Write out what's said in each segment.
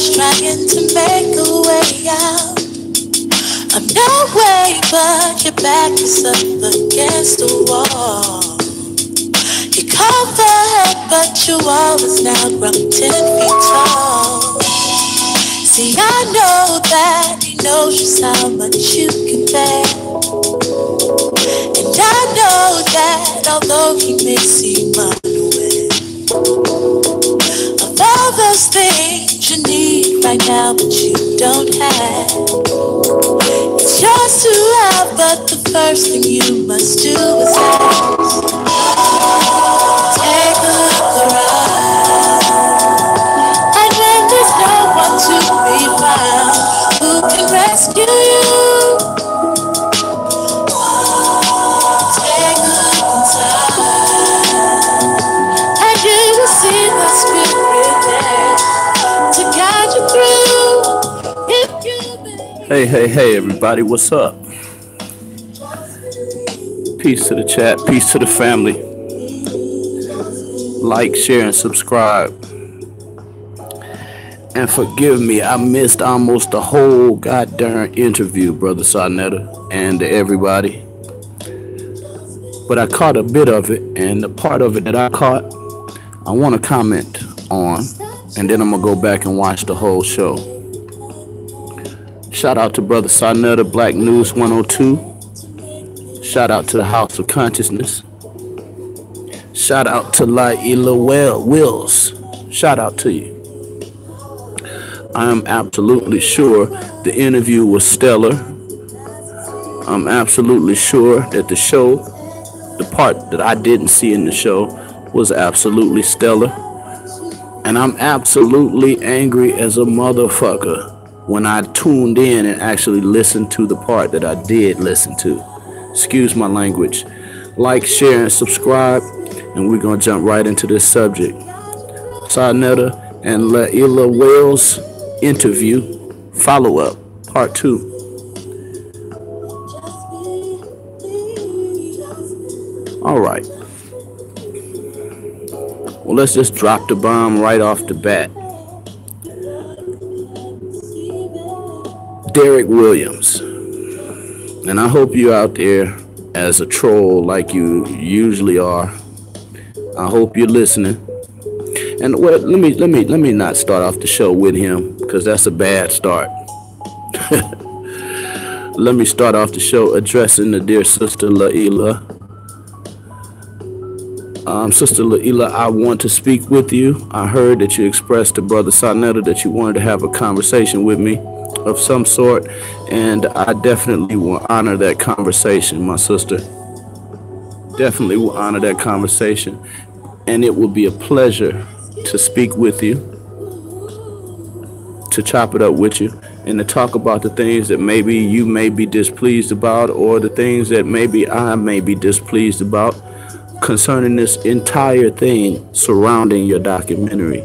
was trying to make a way out of no way, but your back is up against the wall. You called for help, but your wall is now grown 10 feet tall. See, I know that he knows just how much you can bear, and I know that although he may seem unaware of all those things you need right now, but you don't have, it's yours to have, but the first thing you must do is ask. Take a look around, and when there's no one to be found who can rescue you, take a look inside, and you will see the spirit there to guide you through. If you Hey, everybody, what's up? Peace to the chat, peace to the family. Like, share, and subscribe. And forgive me, I missed almost the whole goddamn interview, Brother Sarnetta, and everybody. But I caught a bit of it, and the part of it that I caught, I want to comment on, and then I'm going to go back and watch the whole show. Shout out to Brother Sarnetta, Black News 102. Shout out to the House of Consciousness. Shout out to Micha'EL Wills. Shout out to you. I am absolutely sure the interview was stellar. I'm absolutely sure that the show, the part that I didn't see in the show, was absolutely stellar. And I'm absolutely angry as a motherfucker when I tuned in and actually listened to the part that I did listen to. Excuse my language. Like, share, and subscribe, and we're going to jump right into this subject. Sarnetta and Micha'EL Wills interview, follow-up, part 2. All right. Well, let's just drop the bomb right off the bat. Derek Williams. And I hope you're out there as a troll like you usually are. I hope you're listening. And well, let me not start off the show with him, because that's a bad start. Let me start off the show addressing the dear Sister Micha'EL. Sister Micha'EL, I want to speak with you. I heard that you expressed to Brother Sarnetta that you wanted to have a conversation with me of some sort, and I definitely will honor that conversation, my sister. Definitely will honor that conversation, and it will be a pleasure to speak with you, to chop it up with you, and to talk about the things that maybe you may be displeased about, or the things that maybe I may be displeased about concerning this entire thing surrounding your documentary.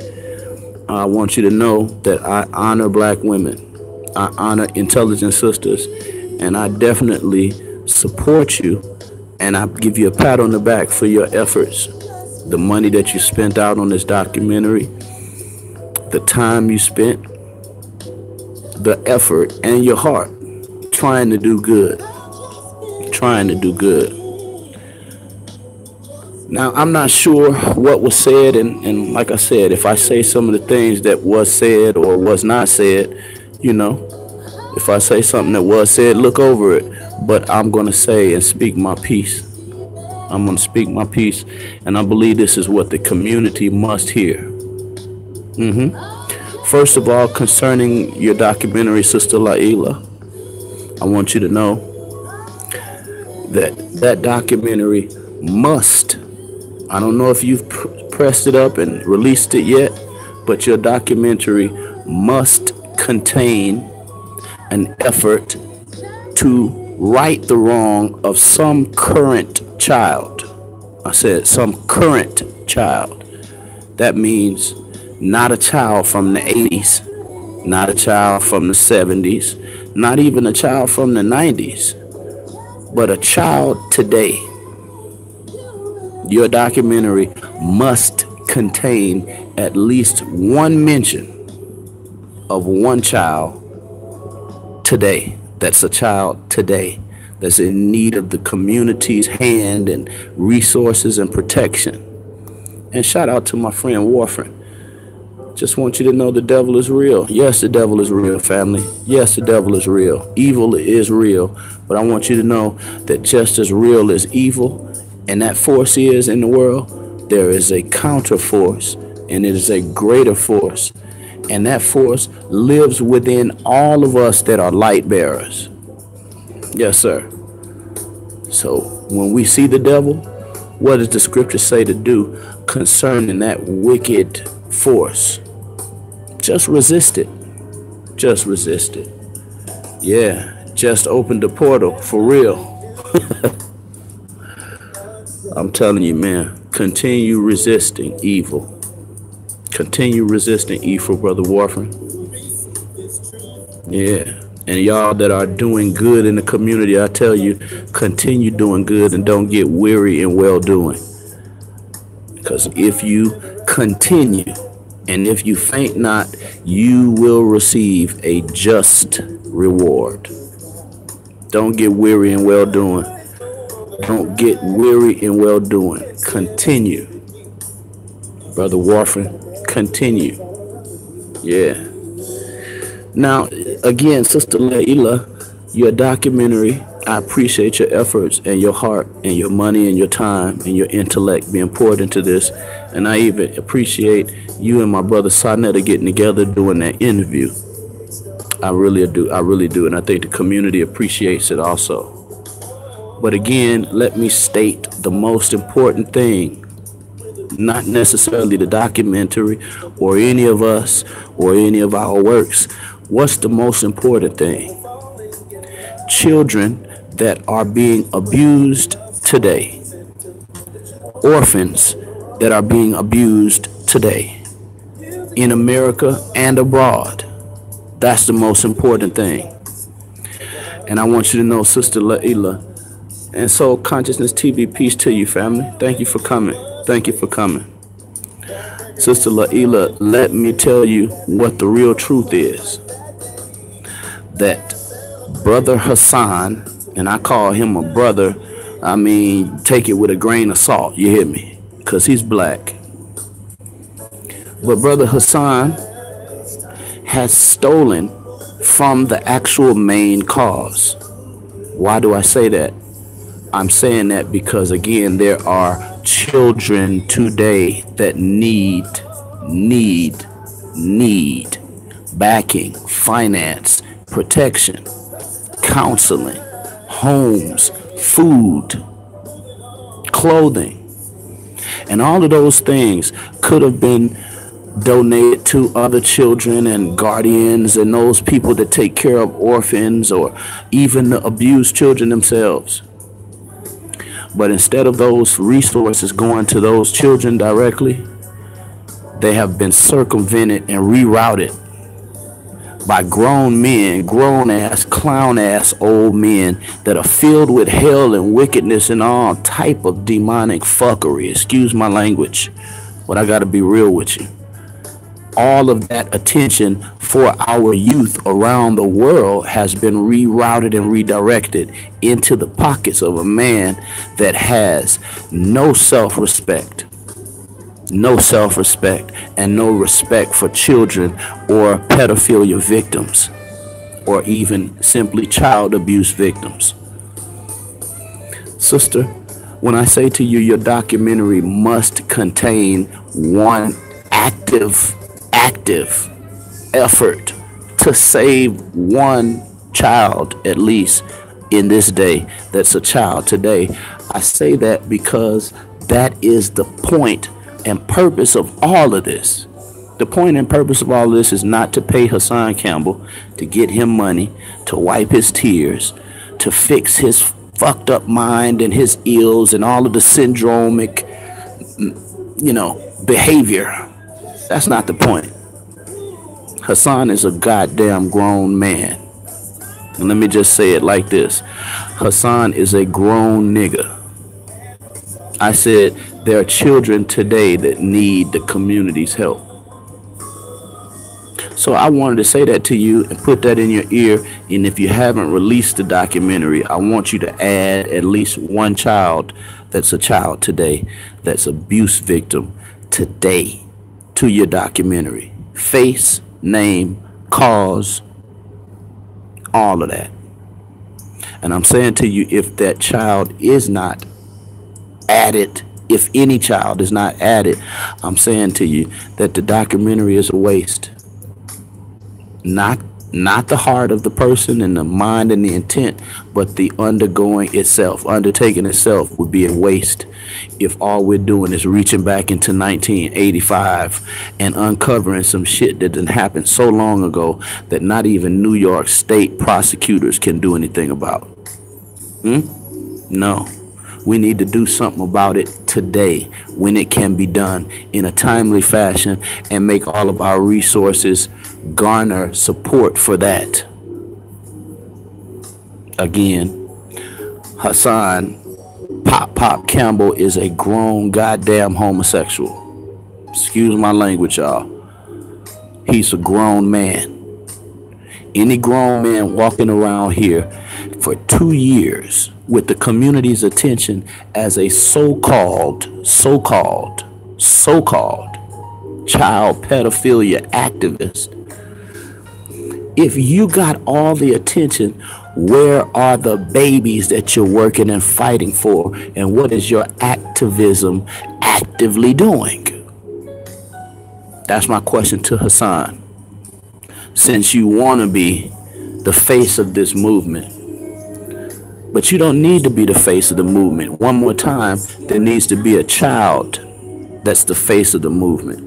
I want you to know that I honor black women. I honor intelligent sisters, and I definitely support you, and I give you a pat on the back for your efforts. The money that you spent out on this documentary, the time you spent, the effort, and your heart trying to do good. Trying to do good. Now, I'm not sure what was said, and like I said, if I say some of the things that was said or was not said, you know, if I say something that was said, look over it. But I'm going to say and speak my piece. I'm going to speak my piece, and I believe this is what the community must hear. First of all, concerning your documentary, Sister Micha'EL, I want you to know that that documentary must, I don't know if you've pressed it up and released it yet, but your documentary must contain an effort to right the wrong of some current child. I said some current child. That means not a child from the 80s, not a child from the 70s, not even a child from the 90s, but a child today. Your documentary must contain at least one mention of one child today. That's a child today that's in need of the community's hand and resources and protection. And shout out to my friend Warford. Just want you to know the devil is real. Yes, the devil is real, family. Yes, the devil is real. Evil is real. But I want you to know that just as real as evil and that force is in the world, there is a counter force, and it is a greater force. And that force lives within all of us that are light bearers. Yes, sir. So when we see the devil, what does the scripture say to do concerning that wicked force? Just resist it. Just resist it. Yeah, just open the portal for real. I'm telling you, man, continue resisting evil. Continue resisting evil, Brother Warford. Yeah. And y'all that are doing good in the community, I tell you, continue doing good and don't get weary in well doing. Because if you continue and if you faint not, you will receive a just reward. Don't get weary in well doing. Don't get weary in well doing. Continue. Brother Warford, continue. Yeah. Now, again, Sister Layla, your documentary, I appreciate your efforts and your heart and your money and your time and your intellect being poured into this. And I even appreciate you and my brother Sonetta getting together doing that interview. I really do. I really do. And I think the community appreciates it also. But again, let me state the most important thing. Not necessarily the documentary or any of us or any of our works. What's the most important thing? Children that are being abused today. Orphans that are being abused today. In America and abroad. That's the most important thing. And I want you to know, Sister Layla, and Soul Consciousness TV, peace to you, family. Thank you for coming. Thank you for coming. Sister Layla, let me tell you what the real truth is. That Brother Hassan, and I call him a brother, I mean, take it with a grain of salt, you hear me? Because he's black. But Brother Hassan has stolen from the actual main cause. Why do I say that? I'm saying that because, again, there are children today that need backing, finance, protection, counseling, homes, food, clothing. And all of those things could have been donated to other children and guardians and those people that take care of orphans or even the abused children themselves. But instead of those resources going to those children directly, they have been circumvented and rerouted by grown men, grown-ass, clown-ass old men that are filled with hell and wickedness and all type of demonic fuckery. Excuse my language, but I got to be real with you. All of that attention for our youth around the world has been rerouted and redirected into the pockets of a man that has no self-respect, and no respect for children or pedophilia victims, or even simply child abuse victims. Sister, when I say to you, your documentary must contain one active effort to save one child, at least in this day, that's a child today. I say that because that is the point and purpose of all of this. The point and purpose of all of this is not to pay Hassan Campbell, to get him money, to wipe his tears, to fix his fucked up mind and his ills and all of the syndromic, behavior. That's not the point. Hassan is a goddamn grown man. And let me just say it like this. Hassan is a grown nigga. I said there are children today that need the community's help. So I wanted to say that to you and put that in your ear. And if you haven't released the documentary, I want you to add at least one child that's a child today, that's abuse victim today, to your documentary. Face, name, cause, all of that. And I'm saying to you, if that child is not added, if any child is not added, I'm saying to you that the documentary is a waste. Not the heart of the person and the mind and the intent, but the undertaking itself would be a waste if all we're doing is reaching back into 1985 and uncovering some shit that didn't happen so long ago that not even New York State prosecutors can do anything about. No. We need to do something about it today when it can be done in a timely fashion and make all of our resources garner support for that. Again, Hassan Pop Campbell is a grown goddamn homosexual. Excuse my language, y'all. He's a grown man. Any grown man walking around here for 2 years with the community's attention as a so-called child pedophilia activist. If you got all the attention, where are the babies that you're working and fighting for? And what is your activism actively doing? That's my question to Hassan. Since you want to be the face of this movement, but you don't need to be the face of the movement. One more time, there needs to be a child that's the face of the movement.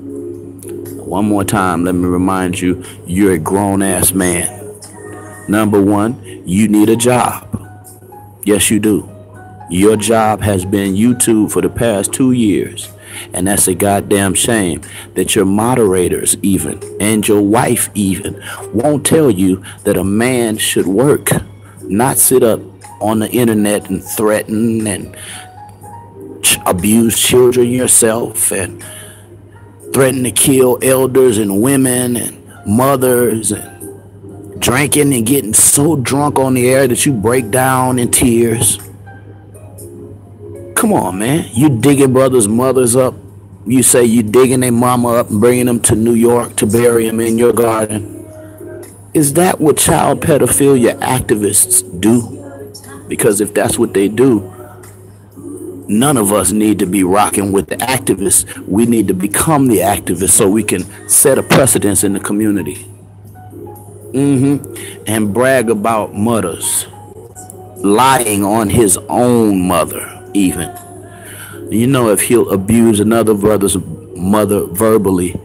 One more time, let me remind you, you're a grown-ass man. Number one, you need a job. Yes, you do. Your job has been YouTube for the past 2 years. And that's a goddamn shame that your moderators even, and your wife even, won't tell you that a man should work, not sit up on the internet and threaten and abuse children yourself and threaten to kill elders and women and mothers and drinking and getting so drunk on the air that you break down in tears. Come on, man. You digging brothers' mothers up. You say you digging their mama up and bringing them to New York to bury them in your garden. Is that what child pedophilia activists do? Because if that's what they do, none of us need to be rocking with the activists. We need to become the activists so we can set a precedence in the community. And brag about mothers lying on his own mother even. You know, if he'll abuse another brother's mother verbally,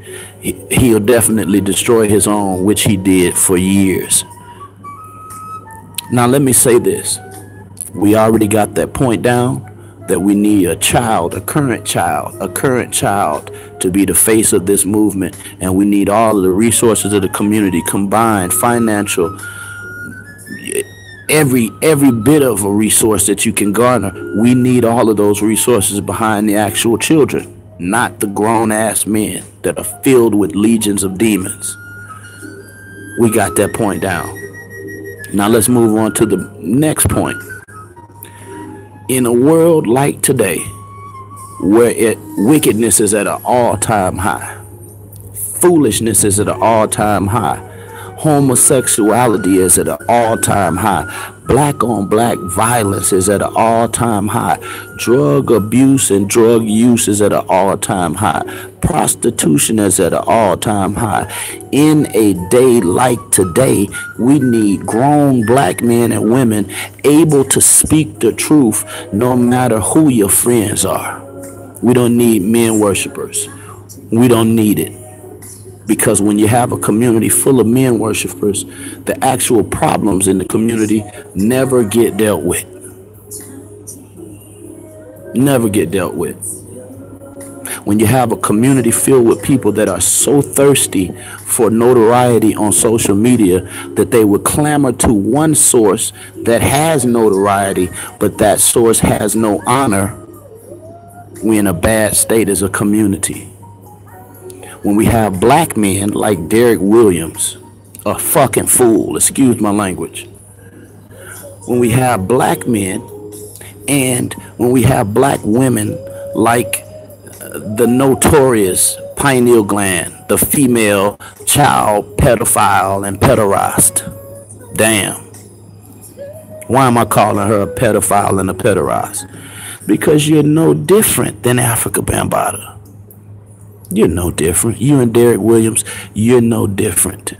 he'll definitely destroy his own, which he did for years. Now let me say this. We already got that point down, that we need a current child to be the face of this movement. And we need all of the resources of the community combined, financial, every bit of a resource that you can garner. We need all of those resources behind the actual children, not the grown-ass men that are filled with legions of demons. We got that point down. Now let's move on to the next point. In a world like today, where wickedness is at an all-time high, foolishness is at an all-time high, homosexuality is at an all-time high, black-on-black violence is at an all-time high, drug abuse and drug use is at an all-time high, prostitution is at an all-time high. In a day like today, we need grown black men and women able to speak the truth no matter who your friends are. We don't need men worshipers. We don't need it. Because when you have a community full of men worshipers, the actual problems in the community never get dealt with. Never get dealt with. When you have a community filled with people that are so thirsty for notoriety on social media that they would clamor to one source that has notoriety, but that source has no honor, we're in a bad state as a community. When we have black men like Derek Williams, a fucking fool, excuse my language. When we have black men and when we have black women like the notorious pineal gland, the female child pedophile and pederast. Damn. Why am I calling her a pedophile and a pederast? Because you're no different than Africa Bambaataa. You're no different. You and Derek Williams, you're no different.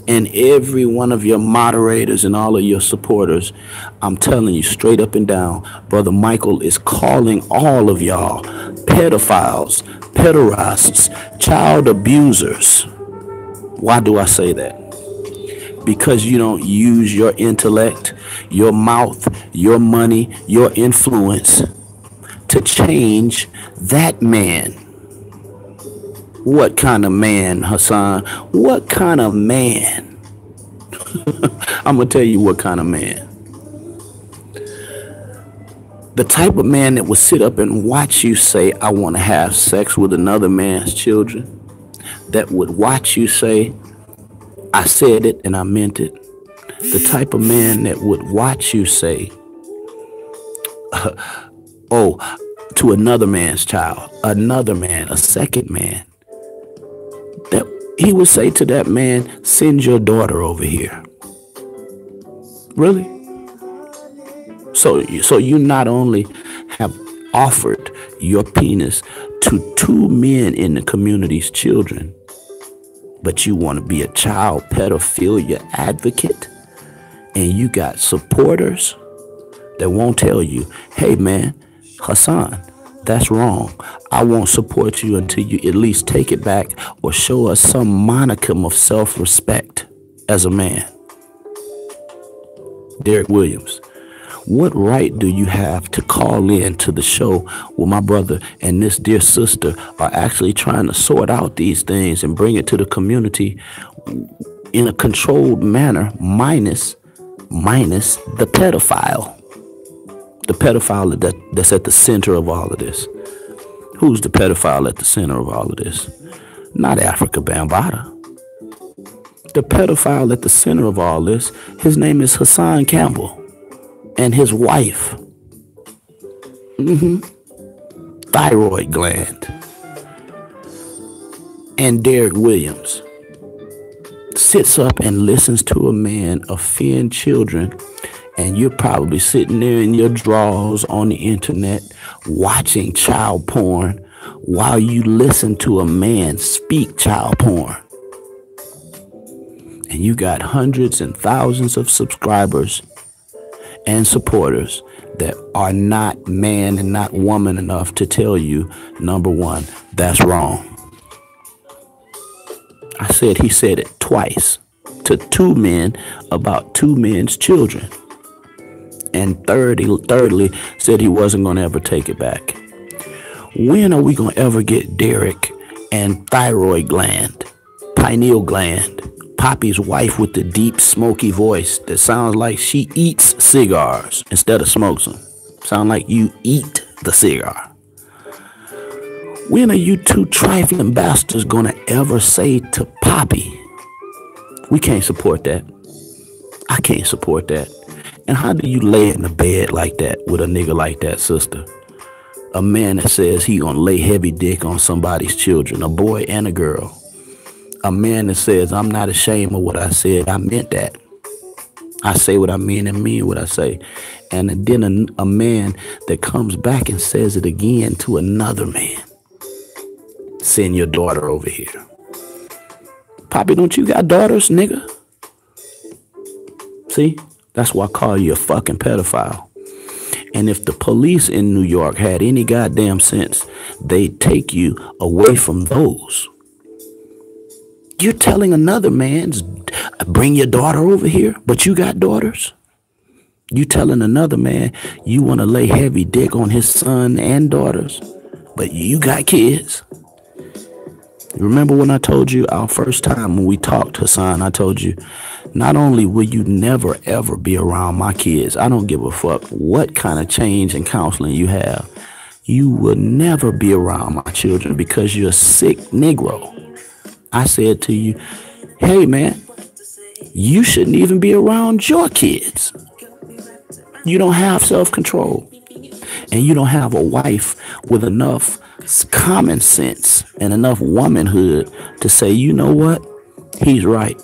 And every one of your moderators and all of your supporters, I'm telling you straight up and down, Brother Michael is calling all of y'all pedophiles, pederasts, child abusers. Why do I say that? Because you don't use your intellect, your mouth, your money, your influence to change that man. What kind of man, Hassan? What kind of man? I'm going to tell you what kind of man. The type of man that would sit up and watch you say, I want to have sex with another man's children. That would watch you say, I said it and I meant it. The type of man that would watch you say, to another man's child, another man, a second man, that he would say to that man, send your daughter over here. Really? So you not only have offered your penis to two men in the community's children, but you want to be a child pedophilia advocate, and you got supporters that won't tell you, hey man, Hassan, that's wrong. I won't support you until you at least take it back or show us some monicum of self-respect as a man. Derek Williams, what right do you have to call in to the show where my brother and this dear sister are actually trying to sort out these things and bring it to the community in a controlled manner, minus the pedophile? The pedophile that's at the center of all of this. Who's the pedophile at the center of all of this? Not Africa Bambaataa. The pedophile at the center of all this, his name is Hassan Campbell. And his wife, thyroid gland, and Derek Williams sits up and listens to a man offend children, and you're probably sitting there in your drawers on the internet watching child porn while you listen to a man speak child porn. And you got hundreds and thousands of subscribers and supporters that are not man and not woman enough to tell you, number one, that's wrong. He said it twice to two men about two men's children. And thirdly, said he wasn't going to ever take it back. When are we going to ever get Derek and thyroid gland, pineal gland, Poppy's wife with the deep, smoky voice that sounds like she eats cigars instead of smokes them? Sound like you eat the cigar. When are you two trifling bastards gonna ever say to Poppy, we can't support that? I can't support that. And how do you lay in the bed like that with a nigga like that, sister? A man that says he gonna lay heavy dick on somebody's children, a boy and a girl. A man that says, I'm not ashamed of what I said. I meant that. I say what I mean and mean what I say. And then a man that comes back and says it again to another man. Send your daughter over here. Poppy, don't you got daughters, nigga? See? That's why I call you a fucking pedophile. And if the police in New York had any goddamn sense, they'd take you away from those. You're telling another man, bring your daughter over here, but you got daughters? You telling another man you want to lay heavy dick on his son and daughters, but you got kids? Remember when I told you our first time when we talked, Hassan, I told you, not only will you never ever be around my kids, I don't give a fuck what kind of change and counseling you have, you will never be around my children because you're a sick Negro. I said to you, hey man, you shouldn't even be around your kids. You don't have self-control. And you don't have a wife with enough common sense and enough womanhood to say, you know what? He's right.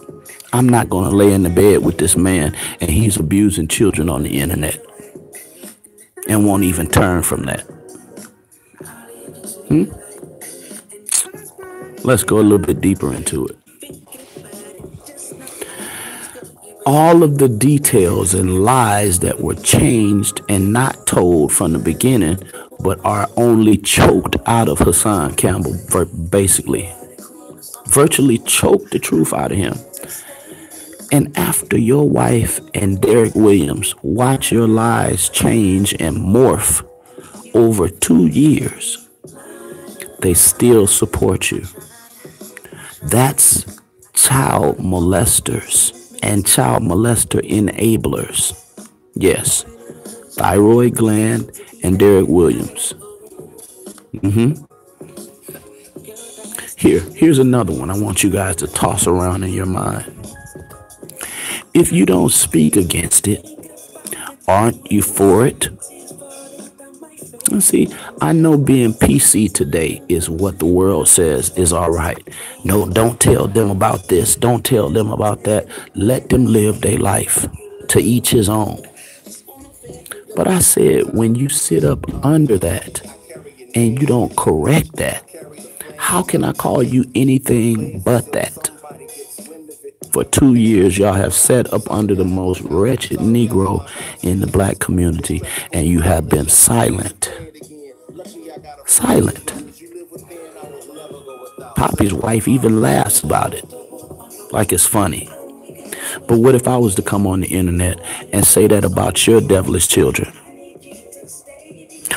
I'm not going to lay in the bed with this man and he's abusing children on the internet and won't even turn from that. Let's go a little bit deeper into it. All of the details and lies that were changed and not told from the beginning, but are only choked out of Hassan Campbell, basically. Virtually choked the truth out of him. And after your wife and Derek Williams watch your lies change and morph over 2 years, they still support you. That's child molesters and child molester enablers. Yes, Thyroid Gland and Derek Williams. Here's another one I want you guys to toss around in your mind. If you don't speak against it, aren't you for it? See, I know being PC today is what the world says is all right. No, don't tell them about this. Don't tell them about that. Let them live their life, to each his own. But I said, when you sit up under that and you don't correct that, how can I call you anything but that? For 2 years, y'all have sat up under the most wretched Negro in the black community, and you have been silent. Silent. Poppy's wife even laughs about it, like it's funny. But what if I was to come on the internet and say that about your devilish children?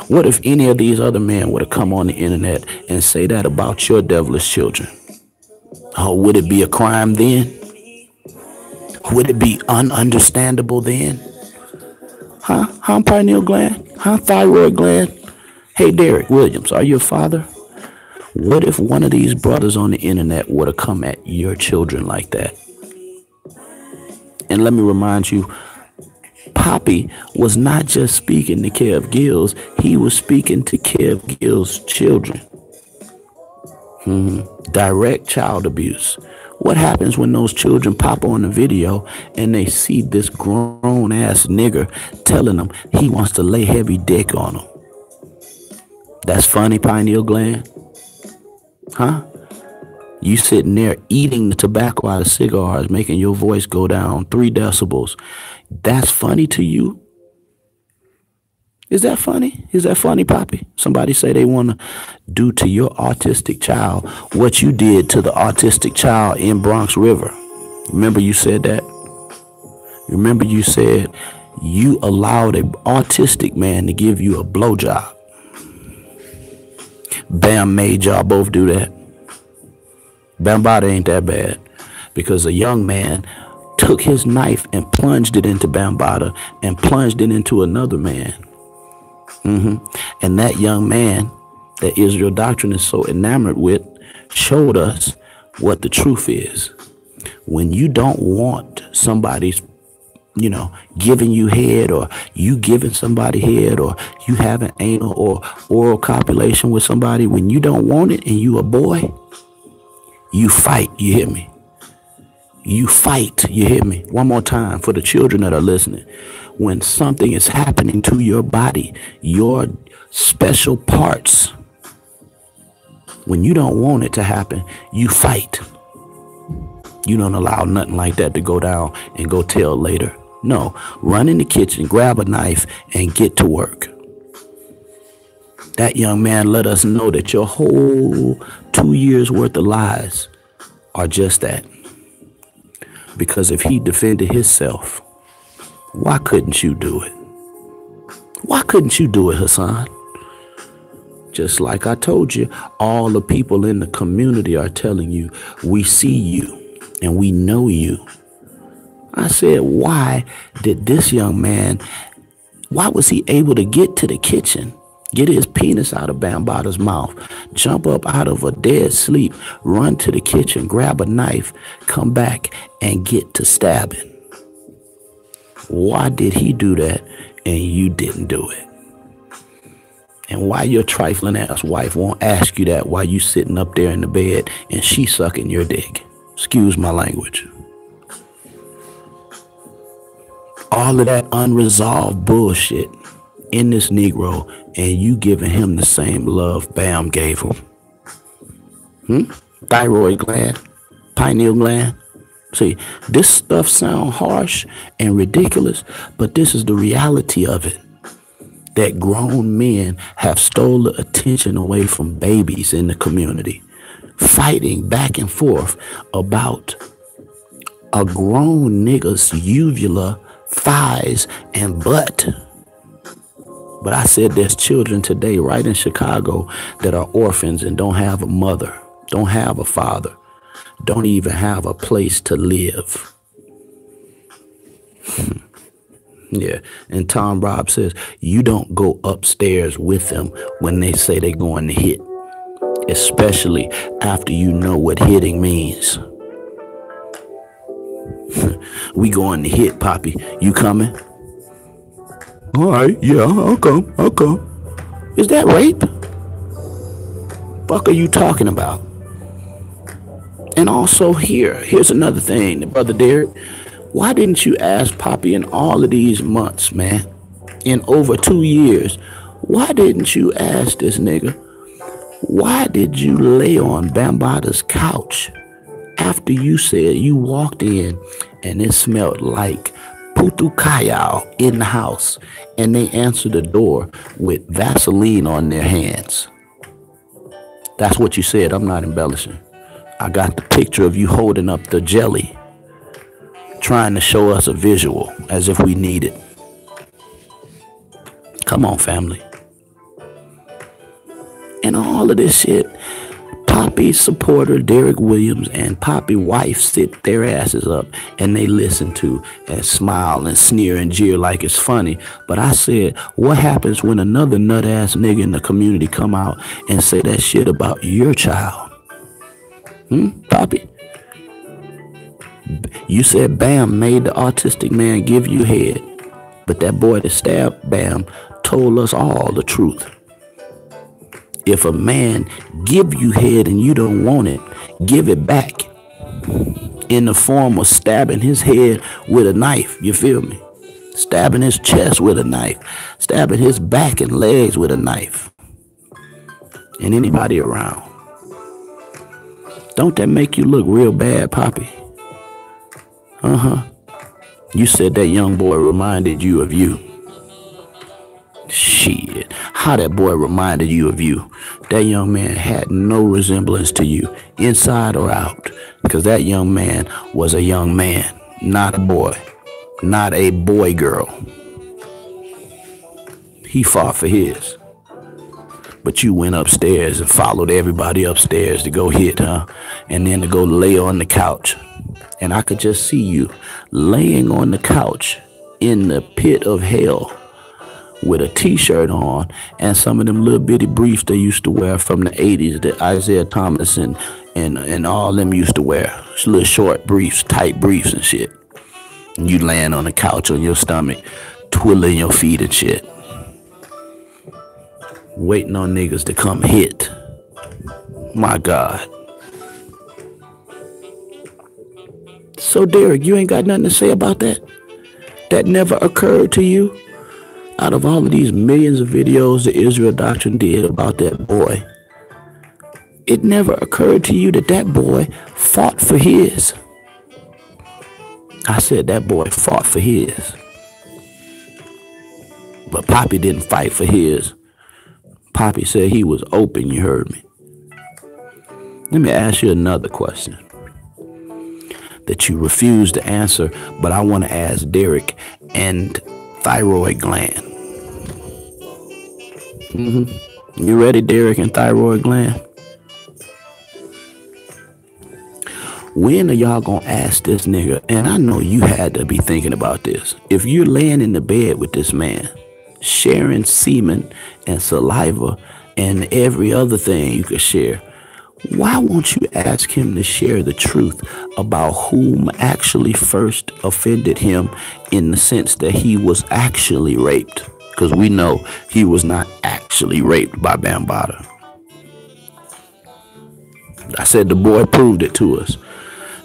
What if any of these other men were to come on the internet and say that about your devilish children? Oh, would it be a crime then? Would it be ununderstandable then? Huh? Pineal gland? Thyroid gland? Hey, Derek Williams, are you a father? What if one of these brothers on the internet were to come at your children like that? And let me remind you, Poppy was not just speaking to Kev Gills, he was speaking to Kev Gills' children. Direct child abuse. What happens when those children pop on the video and they see this grown ass nigger telling them he wants to lay heavy dick on them? That's funny, pineal gland? Huh? You sitting there eating the tobacco out of cigars, making your voice go down 3 decibels. That's funny to you? Is that funny? Is that funny, Poppy? Somebody say they want to do to your autistic child what you did to the autistic child in Bronx River. Remember you said that? Remember you said you allowed an autistic man to give you a blowjob. Bam made y'all both do that. Bambaataa ain't that bad, because a young man took his knife and plunged it into Bambaataa and plunged it into another man. And that young man that Israel Doctrine is so enamored with showed us what the truth is. When you don't want somebody's, giving you head, or you giving somebody head, or you having anal or oral copulation with somebody, when you don't want it and you a boy, you fight. You hear me? You fight. You hear me? One more time for the children that are listening. When something is happening to your body, your special parts, when you don't want it to happen, you fight. You don't allow nothing like that to go down and go tell later. No, run in the kitchen, grab a knife, and get to work. That young man let us know that your whole 2 years worth of lies are just that. Because if he defended himself, why couldn't you do it? Why couldn't you do it, Hassan? Just like I told you, all the people in the community are telling you, we see you and we know you. I said, why did this young man, why was he able to get to the kitchen Get his penis out of Bambaata's mouth, jump up out of a dead sleep, run to the kitchen, grab a knife, come back, and get to stabbing. Why did he do that and you didn't do it? And why your trifling ass wife won't ask you that while you sitting up there in the bed and she sucking your dick? Excuse my language. All of that unresolved bullshit in this Negro, and you giving him the same love Bam gave him. Thyroid gland, pineal gland. See, this stuff sound harsh and ridiculous, but this is the reality of it. That grown men have stole the attention away from babies in the community, fighting back and forth about a grown nigga's uvula, thighs, and butt. But I said there's children today right in Chicago that are orphans and don't have a mother, don't have a father, don't even have a place to live. Yeah, and Tom Robb says, you don't go upstairs with them when they say they're going to hit, especially after you know what hitting means. We going to hit, Poppy. You coming? All right, yeah, I'll come. Is that rape? Fuck are you talking about? And also here's another thing, Brother Derek. Why didn't you ask Poppy in all of these months, man? In over 2 years, why didn't you ask this nigga? Why did you lay on Bambaata's couch after you said you walked in and it smelled like Putu Kayao in the house and they answered the door with Vaseline on their hands? That's what you said. I'm not embellishing. I got the picture of you holding up the jelly, trying to show us a visual as if we need it. Come on, family. And all of this shit, Poppy's supporter, Derek Williams, and Poppy wife sit their asses up and they listen to and smile and sneer and jeer like it's funny. But I said, what happens when another nut ass nigga in the community come out and say that shit about your child? Poppy? You said Bam made the autistic man give you head, but that boy that stabbed Bam told us all the truth. If a man give you head and you don't want it, give it back in the form of stabbing his head with a knife, you feel me? Stabbing his chest with a knife, stabbing his back and legs with a knife, and anybody around. Don't that make you look real bad, Poppy? You said that young boy reminded you of you. Shit, how that boy reminded you of you? That young man had no resemblance to you, inside or out, because that young man was a young man, not a boy, not a boy girl. He fought for his. But you went upstairs and followed everybody upstairs to go hit, and then to go lay on the couch. And I could just see you laying on the couch in the pit of hell with a t-shirt on and some of them little bitty briefs they used to wear from the 80s that Isaiah Thomas and all them used to wear. Little short briefs, tight briefs and shit. And you laying on the couch on your stomach, twiddling your feet and shit, waiting on niggas to come hit. My God. So Derek, you ain't got nothing to say about that? That never occurred to you? Out of all of these millions of videos the Israel Doctrine did about that boy, it never occurred to you that that boy fought for his. I said that boy fought for his. But Poppy didn't fight for his. Poppy said he was open, you heard me. Let me ask you another question that you refuse to answer, but I want to ask Derek and thyroid gland. You ready, Derek and thyroid gland? When are y'all gonna ask this nigga? And I know you had to be thinking about this. If you're laying in the bed with this man, sharing semen and saliva and every other thing you could share, why won't you ask him to share the truth about whom actually first offended him in the sense that he was actually raped? Because we know he was not actually raped by Bambaataa. I said the boy proved it to us.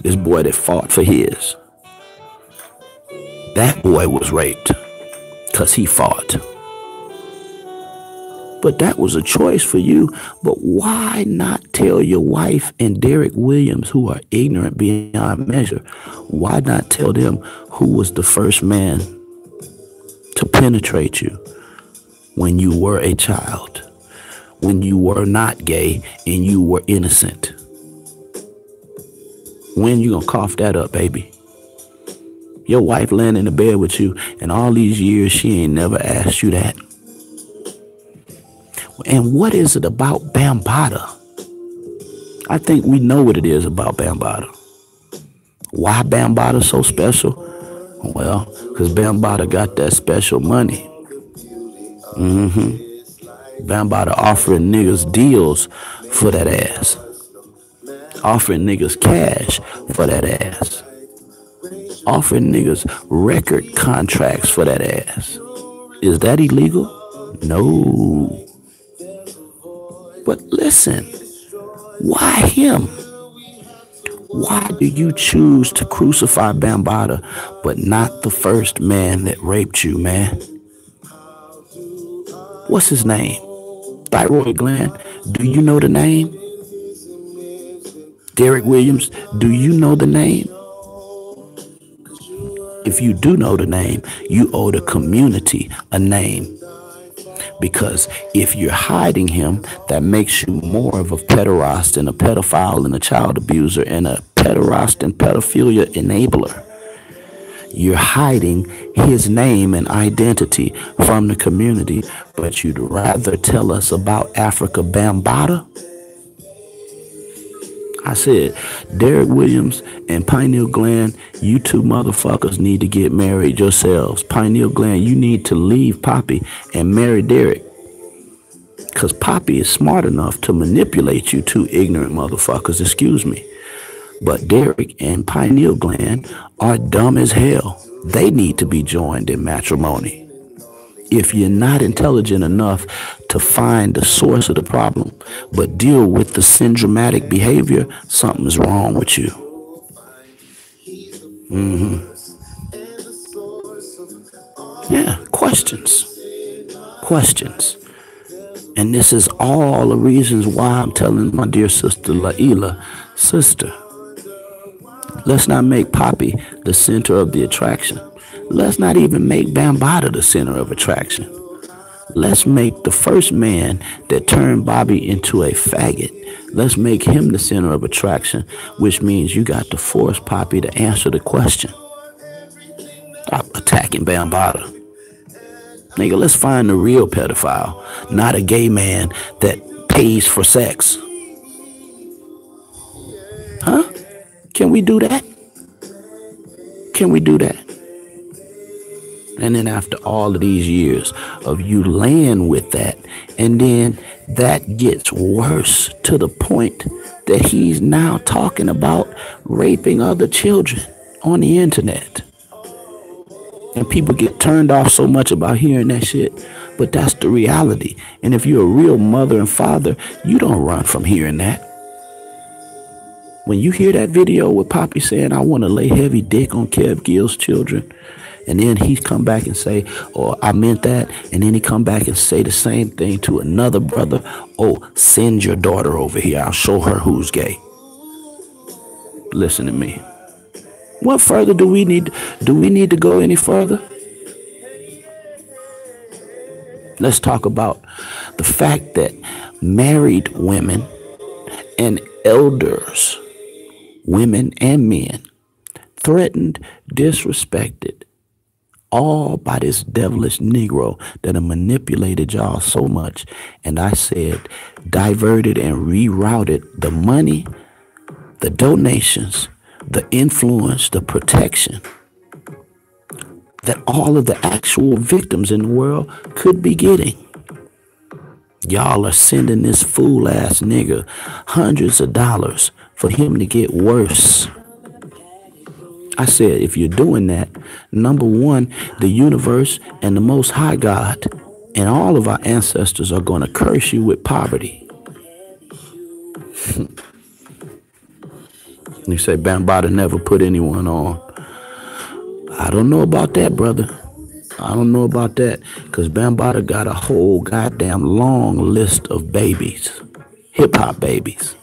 This boy that fought for his. That boy was raped because he fought. But that was a choice for you. But why not tell your wife and Derek Williams, who are ignorant beyond measure, why not tell them who was the first man to penetrate you when you were a child, when you were not gay and you were innocent? When you gonna cough that up, baby? Your wife laying in the bed with you, and all these years she ain't never asked you that. And what is it about Bambaataa? I think we know what it is about Bambaataa. Why Bambaataa so special? Well, because Bambaataa got that special money. Bambaataa offering niggas deals for that ass. Offering niggas cash for that ass. Offering niggas record contracts for that ass. Is that illegal? No. But listen, why him? Why do you choose to crucify Bambaataa but not the first man that raped you, man? What's his name? Thyroid gland. Do you know the name? Derek Williams, do you know the name? If you do know the name, you owe the community a name. Because if you're hiding him, that makes you more of a pederast and a pedophile and a child abuser and a pederast and pedophilia enabler. You're hiding his name and identity from the community, but you'd rather tell us about Africa Bambaataa? I said, Derek Williams and Pineal Gland, you two motherfuckers need to get married yourselves. Pineal Gland, you need to leave Poppy and marry Derek. Because Poppy is smart enough to manipulate you two ignorant motherfuckers, excuse me. But Derek and Pineal Gland are dumb as hell. They need to be joined in matrimony. If you're not intelligent enough to find the source of the problem, but deal with the syndromatic behavior, something's wrong with you. Yeah, questions. And this is all the reasons why I'm telling my dear sister Laila, sister, let's not make Poppy the center of the attraction. Let's not even make Bambaataa the center of attraction. Let's make the first man that turned Bobby into a faggot, let's make him the center of attraction, which means you got to force Poppy to answer the question. Stop attacking Bambaataa. Nigga, let's find the real pedophile, not a gay man that pays for sex. Huh? Can we do that? Can we do that? And then after all of these years of you laying with that, and then that gets worse to the point that he's now talking about raping other children on the internet. And people get turned off so much about hearing that shit, but that's the reality. And if you're a real mother and father, you don't run from hearing that. When you hear that video with Poppy saying, I want to lay heavy dick on Kev Gill's children, and then he come back and say, oh, I meant that, and then he come back and say the same thing to another brother, oh, send your daughter over here, I'll show her who's gay. Listen to me. What further do we need? Do we need to go any further? Let's talk about the fact that married women and elders, women and men, threatened, disrespected, all by this devilish Negro that have manipulated y'all so much. And I said, diverted and rerouted the money, the donations, the influence, the protection that all of the actual victims in the world could be getting. Y'all are sending this fool ass nigga hundreds of dollars for him to get worse. I said, if you're doing that, number one, the universe and the Most High God and all of our ancestors are going to curse you with poverty. You say Bambaataa never put anyone on. I don't know about that, brother. I don't know about that, because Bambaataa got a whole goddamn long list of babies, hip-hop babies.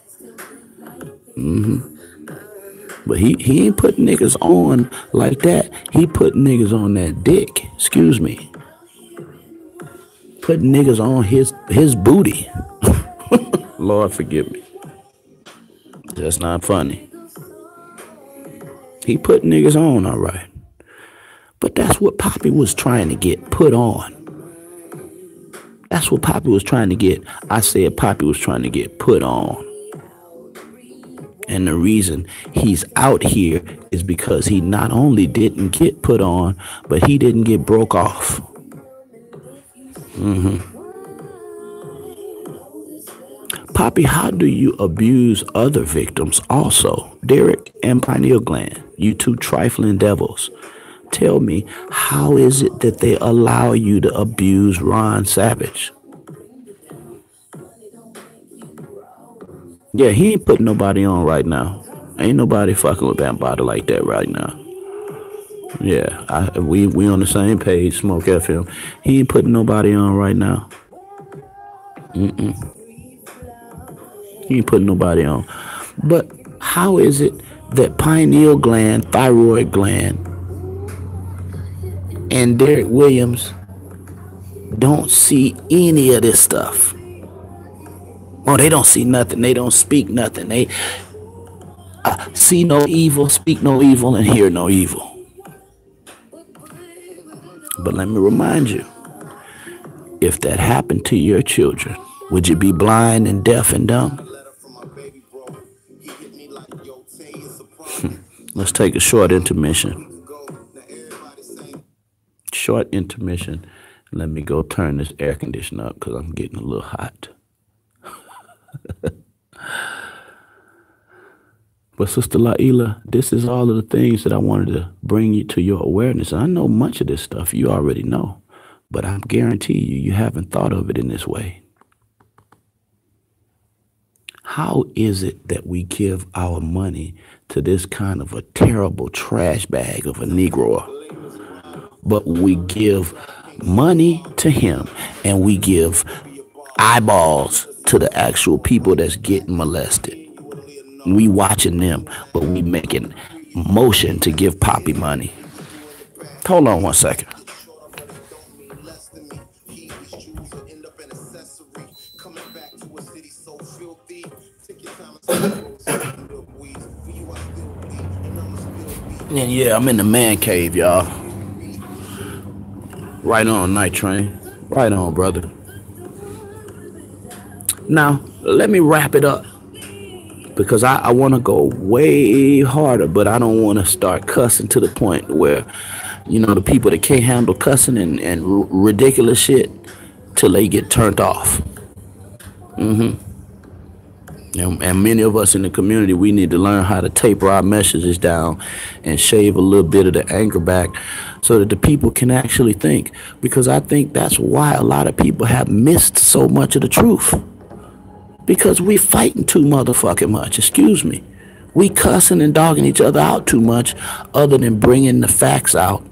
But he ain't put niggas on like that. He put niggas on that dick. Excuse me. Put niggas on his booty. Lord forgive me. That's not funny. He put niggas on, all right. But that's what Poppy was trying to get put on. That's what Poppy was trying to get. I said Poppy was trying to get put on. And the reason he's out here is because he not only didn't get put on, but he didn't get broke off. Poppy, how do you abuse other victims also? Derek and Pineal Gland, you two trifling devils. Tell me, how is it that they allow you to abuse Ron Savage? Yeah, he ain't putting nobody on right now. Ain't nobody fucking with Bambaataa like that right now. Yeah, we on the same page, Smoke FM. He ain't putting nobody on right now. He ain't putting nobody on. But how is it that Pineal Gland, Thyroid Gland, and Derek Williams don't see any of this stuff? Oh, they don't see nothing. They don't speak nothing. They see no evil, speak no evil, and hear no evil. But let me remind you, if that happened to your children, would you be blind and deaf and dumb? Let's take a short intermission. Short intermission. Let me go turn this air conditioner up because I'm getting a little hot. But Sister Laila, this is all of the things that I wanted to bring you to your awareness. And I know much of this stuff you already know, but I guarantee you haven't thought of it in this way. How is it that we give our money to this kind of a terrible trash bag of a Negro, but we give money to him and we give eyeballs to the actual people that's getting molested? We watching them, but we making motion to give Poppy money. Hold on one second. And yeah, I'm in the man cave, y'all. Right on, Night Train. Right on, brother. Now, let me wrap it up, because I want to go way harder, but I don't want to start cussing to the point where, you know, the people that can't handle cussing and ridiculous shit till they get turned off. And many of us in the community, we need to learn how to taper our messages down and shave a little bit of the anger back so that the people can actually think. Because I think that's why a lot of people have missed so much of the truth. Because we fighting too motherfucking much, excuse me. We cussing and dogging each other out too much other than bringing the facts out.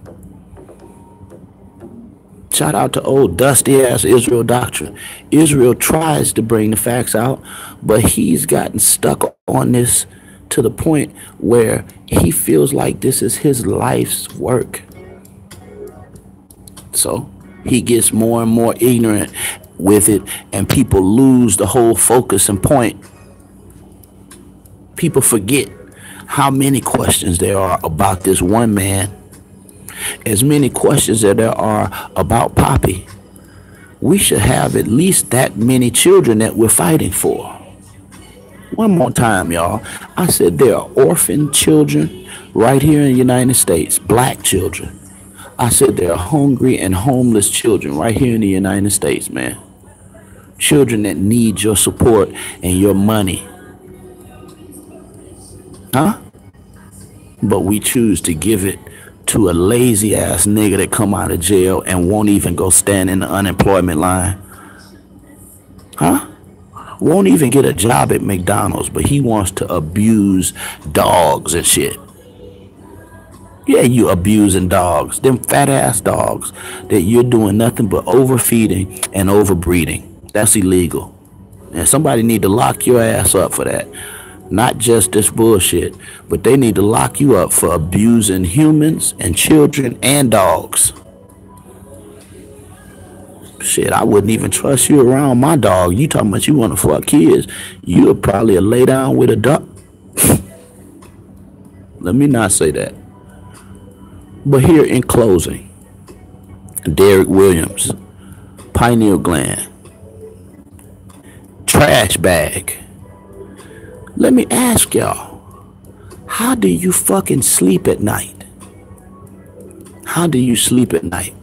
Shout out to old dusty ass Israel Doctrine. Israel tries to bring the facts out, but he's gotten stuck on this to the point where he feels like this is his life's work. So he gets more and more ignorant with it, and people lose the whole focus and point. People forget how many questions there are about this one man. As many questions as there are about Poppy. We should have at least that many children that we're fighting for. One more time, y'all. I said there are orphan children right here in the United States, black children, I said there are hungry and homeless children right here in the United States, man. Children that need your support and your money. Huh? But we choose to give it to a lazy ass nigga that come out of jail and won't even go stand in the unemployment line. Huh? Won't even get a job at McDonald's, but he wants to abuse dogs and shit. Yeah, you abusing dogs. Them fat ass dogs that you're doing nothing but overfeeding and overbreeding. That's illegal. And somebody need to lock your ass up for that. Not just this bullshit, but they need to lock you up for abusing humans and children and dogs. Shit, I wouldn't even trust you around my dog. You talking about you want to fuck kids. You'll probably lay down with a dog. Let me not say that. But here in closing, Derek Williams, pineal gland, trash bag. Let me ask y'all, how do you fucking sleep at night? How do you sleep at night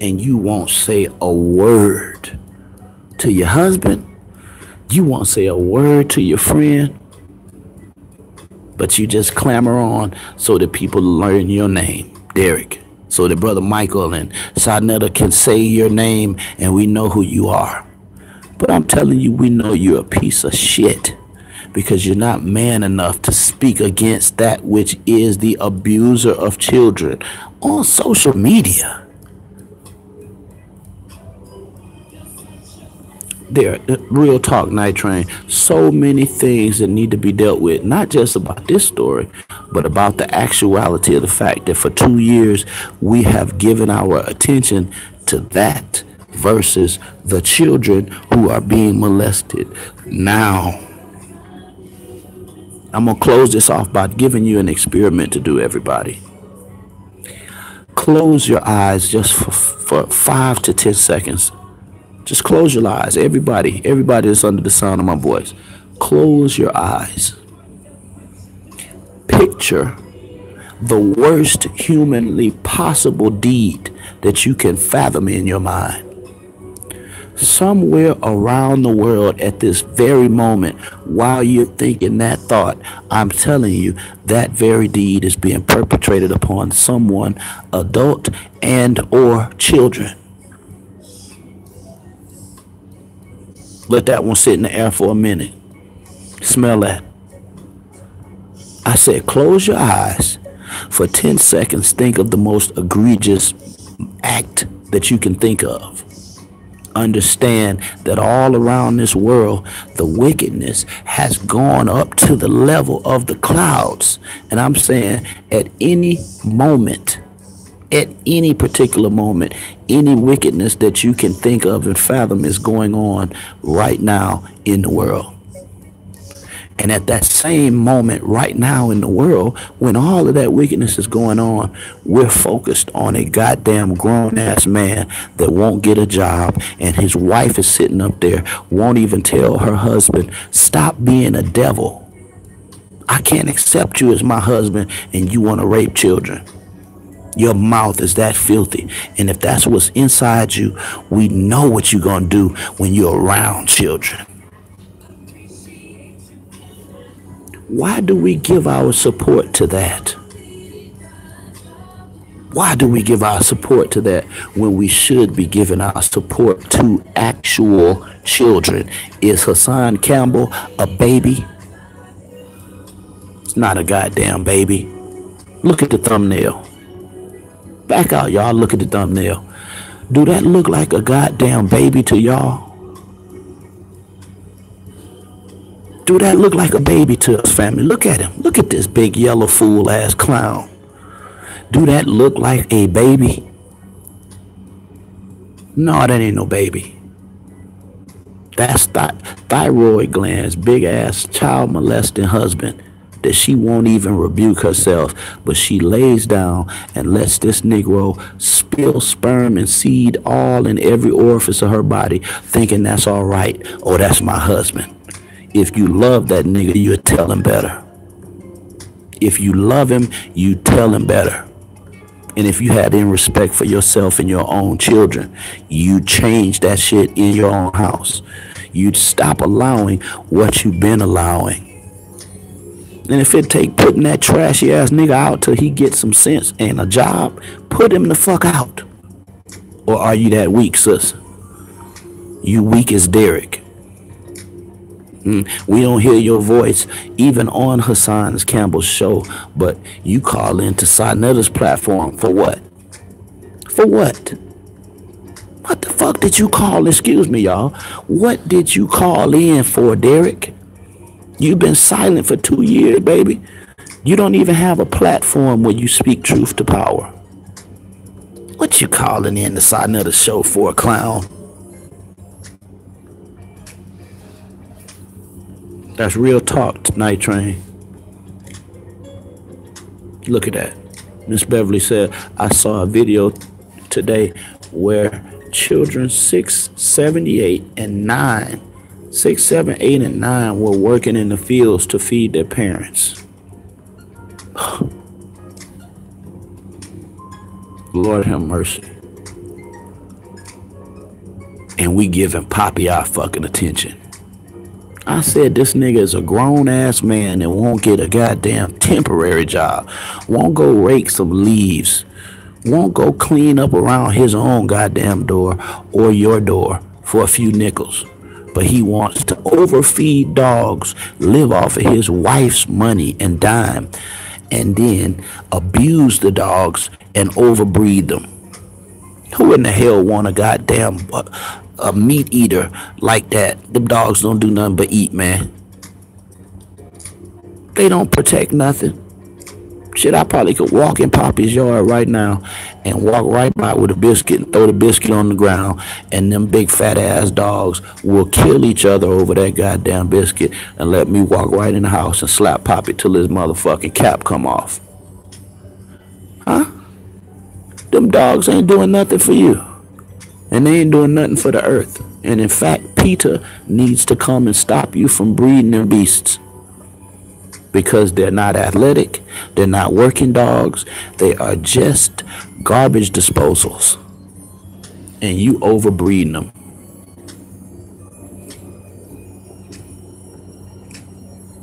and you won't say a word to your husband? You won't say a word to your friend, but you just clamor on so that people learn your name, Derek, so that Brother Michael and Sarnetta can say your name and we know who you are. But I'm telling you, we know you're a piece of shit because you're not man enough to speak against that which is the abuser of children on social media. There, real talk, Night Train. So many things that need to be dealt with, not just about this story, but about the actuality of the fact that for 2 years we have given our attention to that versus the children who are being molested. Now, I'm going to close this off by giving you an experiment to do, everybody. Close your eyes just for 5 to 10 seconds. Just close your eyes. Everybody that's under the sound of my voice, close your eyes. Picture the worst humanly possible deed that you can fathom in your mind. Somewhere around the world at this very moment, while you're thinking that thought, I'm telling you, that very deed is being perpetrated upon someone, adult and or children. Let that one sit in the air for a minute. Smell that. I said, close your eyes for 10 seconds. Think of the most egregious act that you can think of. Understand that all around this world, the wickedness has gone up to the level of the clouds. And I'm saying at any moment, at any particular moment, any wickedness that you can think of and fathom is going on right now in the world. And at that same moment right now in the world, when all of that wickedness is going on, we're focused on a goddamn grown-ass man that won't get a job, and his wife is sitting up there, won't even tell her husband, stop being a devil. I can't accept you as my husband, and you want to rape children. Your mouth is that filthy. And if that's what's inside you, we know what you're going to do when you're around children. Why do we give our support to that? Why do we give our support to that when we should be giving our support to actual children? Is Hassan Campbell a baby? It's not a goddamn baby. Look at the thumbnail. Back out, y'all. Look at the thumbnail. Do that look like a goddamn baby to y'all? Do that look like a baby to us, family? Look at him. Look at this big yellow fool ass clown. Do that look like a baby? No, that ain't no baby. That's thyroid glands, big ass child molesting husband that she won't even rebuke herself, but she lays down and lets this Negro spill sperm and seed all in every orifice of her body, thinking that's all right. Oh, that's my husband. If you love that nigga, you tell him better. If you love him, you tell him better. And if you had any respect for yourself and your own children, you'd change that shit in your own house. You'd stop allowing what you've been allowing. And if it take putting that trashy ass nigga out till he gets some sense and a job, put him the fuck out. Or are you that weak, sis? You weak as Derek. We don't hear your voice even on Hassan Campbell's show, but you call into Sinetta's platform for what? For what? What the fuck did you call? Excuse me, y'all. What did you call in for, Derek? You've been silent for 2 years, baby. You don't even have a platform where you speak truth to power. What you calling in to Sinetta's show for, clown? That's real talk, Night Train. Look at that. Miss Beverly said, I saw a video today where children 6, 7, 8, and 9, 6, 7, 8, and 9 were working in the fields to feed their parents. Lord have mercy. And we giving Poppy our fucking attention. I said this nigga is a grown ass man and won't get a goddamn temporary job. Won't go rake some leaves. Won't go clean up around his own goddamn door or your door for a few nickels. But he wants to overfeed dogs, live off of his wife's money and dime, and then abuse the dogs and overbreed them. Who in the hell want a goddamn a meat eater like that? Them dogs don't do nothing but eat, man. They don't protect nothing. Shit, I probably could walk in Poppy's yard right now and walk right by with a biscuit and throw the biscuit on the ground, and them big fat ass dogs will kill each other over that goddamn biscuit and let me walk right in the house and slap Poppy till his motherfucking cap come off. Huh? Them dogs ain't doing nothing for you. And they ain't doing nothing for the earth. And in fact, PETA needs to come and stop you from breeding them beasts. Because they're not athletic, they're not working dogs, they are just garbage disposals. And you overbreeding them.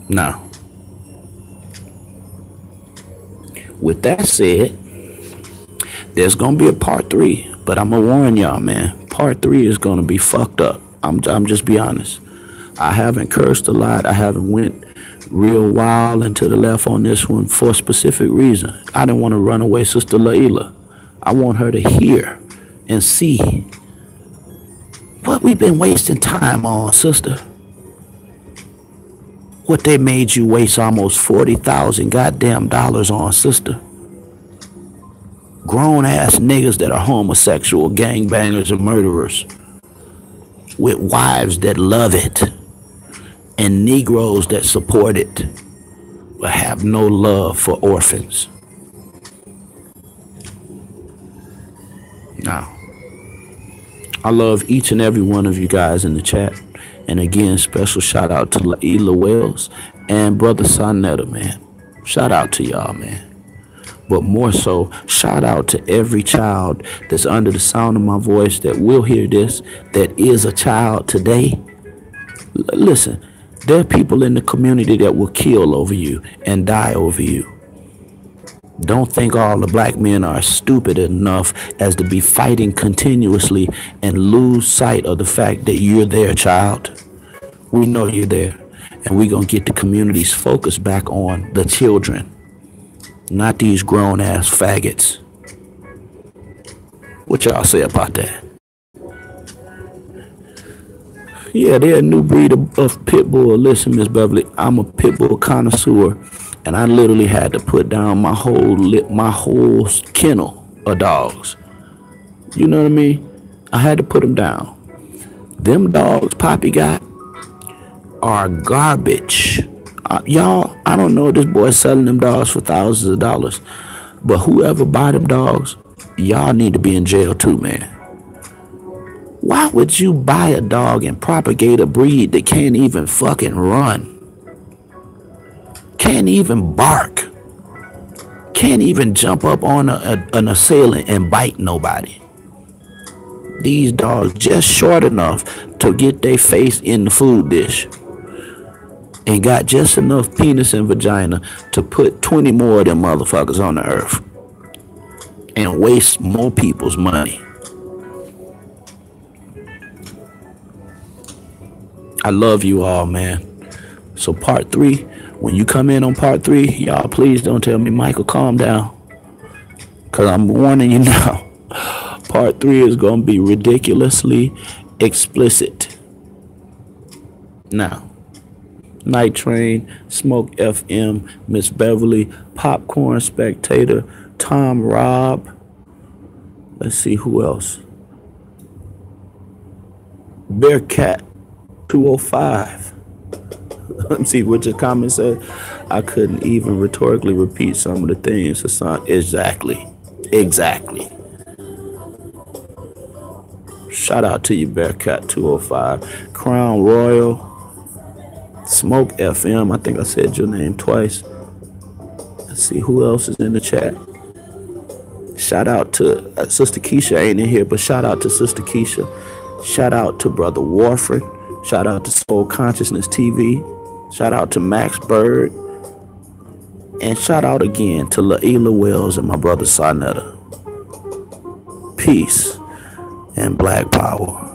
Now, with that said, there's gonna be a part 3, but I'm gonna warn y'all, man. Part 3 is gonna be fucked up. I'm just be honest. I haven't cursed a lot. I haven't went real wild and to the left on this one for a specific reason. I didn't want to run away Sister Layla. I want her to hear and see what we've been wasting time on, sister. What they made you waste almost 40,000 goddamn dollars on, sister. Grown ass niggas that are homosexual, gangbangers, and murderers with wives that love it and Negroes that support it but have no love for orphans. Now, I love each and every one of you guys in the chat. And again, special shout out to Laila Wells and Brother Sonetta, man. Shout out to y'all, man. But more so, shout out to every child that's under the sound of my voice that will hear this, that is a child today. Listen, there are people in the community that will kill over you and die over you. Don't think all the black men are stupid enough as to be fighting continuously and lose sight of the fact that you're their child. We know you're there, and we're going to get the community's focus back on the children, not these grown-ass faggots. What y'all say about that? Yeah, they're a new breed of pit bull. Listen, Miss Beverly, I'm a pit bull connoisseur, and I literally had to put down my whole kennel of dogs. You know what I mean? I had to put them down. Them dogs Poppy got are garbage. Y'all, I don't know if this boy's selling them dogs for thousands of dollars, but whoever buy them dogs, y'all need to be in jail too, man. Why would you buy a dog and propagate a breed that can't even fucking run? Can't even bark? can't even jump up on an assailant and bite nobody. These dogs just short enough to get their face in the food dish and got just enough penis and vagina to put 20 more of them motherfuckers on the earth and waste more people's money. I love you all, man. So part 3, when you come in on part 3, y'all please don't tell me, Michael, calm down. Because I'm warning you now. Part 3 is going to be ridiculously explicit. Now, Night Train, Smoke FM, Miss Beverly, Popcorn Spectator, Tom Robb. Let's see who else. Bearcat 205. Let me see what your comment said. I couldn't even rhetorically repeat some of the things Hassan. Exactly. Shout out to you, Bearcat 205. Crown Royal. Smoke FM. I think I said your name twice. Let's see who else is in the chat. Shout out to Sister Keisha ain't in here, but shout out to Sister Keisha. Shout out to Brother Warford. Shout out to Soul Consciousness TV. Shout out to Max Bird. And shout out again to Laila Wells and my brother Sarnetta. Peace and Black Power.